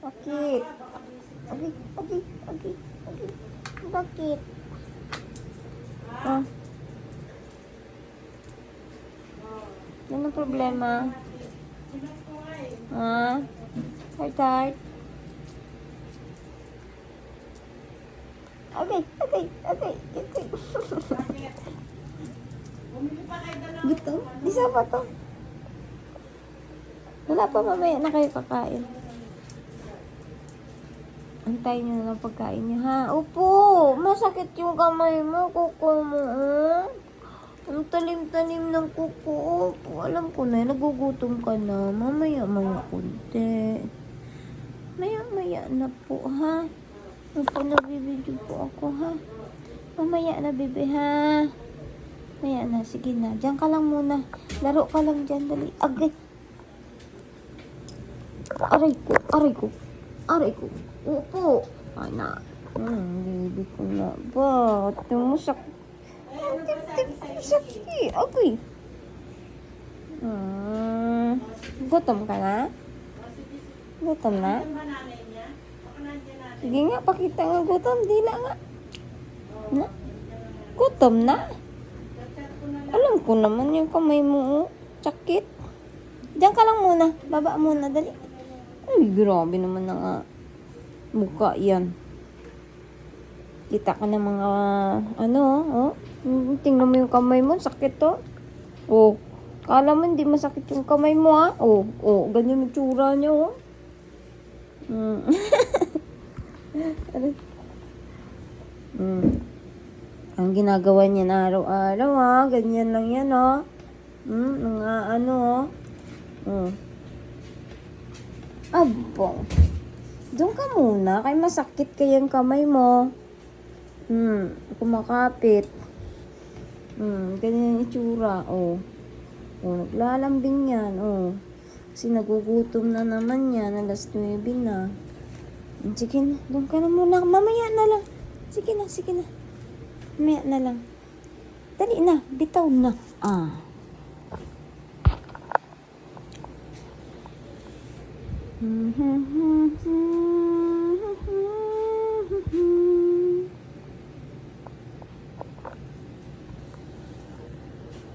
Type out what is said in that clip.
Bakit? Okay, okay, okay, okay. Bakit? Ah. Ano ang problema? Ah? Heart? Okay, okay, okay, okay. Gusto? Isa pa to. Wala pa, mamaya na kayo kakain. Antayin nyo na lang pagkain nyo, ha? Opo, masakit yung kamay mo, kuko mo, oh. Ang talim-talim ng kuko, opo. Alam ko na, nagugutom ka na. Mamaya-maya kunti. Maya-maya na po, ha? Opo, nabibidyo po ako, ha? Mamaya na, bebe, ha? Maya na, sige na. Diyan ka lang muna. Laro ka lang dyan, dali. Agay. Aray ko, aray ko. Aray ko. Opo. Anak. Baby ko na ba? Ito mo sakit. Sakit. Okay. Gutom ka na? Gutom na? Sige nga, pakita nga gutom. Dila nga. Na? Gutom na? Alam ko naman yung kamay mo. Sakit. Diyan ka lang muna. Baba muna. Dali. Ay, grabe naman na mukha yan. Kita ka ng mga, oh. Tingnan mo yung kamay mo, sakit to. Oh, kala mo hindi masakit yung kamay mo, ha? Oh, ganyan yung tsura niya, oh. Ang ginagawa niya na araw-araw, ha? Ganyan lang yan, oh. Mga oh. Abo. Doon ka muna, kay masakit kayang kamay mo. Kumakapit. Ganyan yung itsura, oh. Naglalambing yan, oh. Kasi nagugutom na naman yan, alas 9 na. Sige na, doon ka na muna, mamaya na lang. Sige na. Mamaya na lang. Dali na, bitaw na.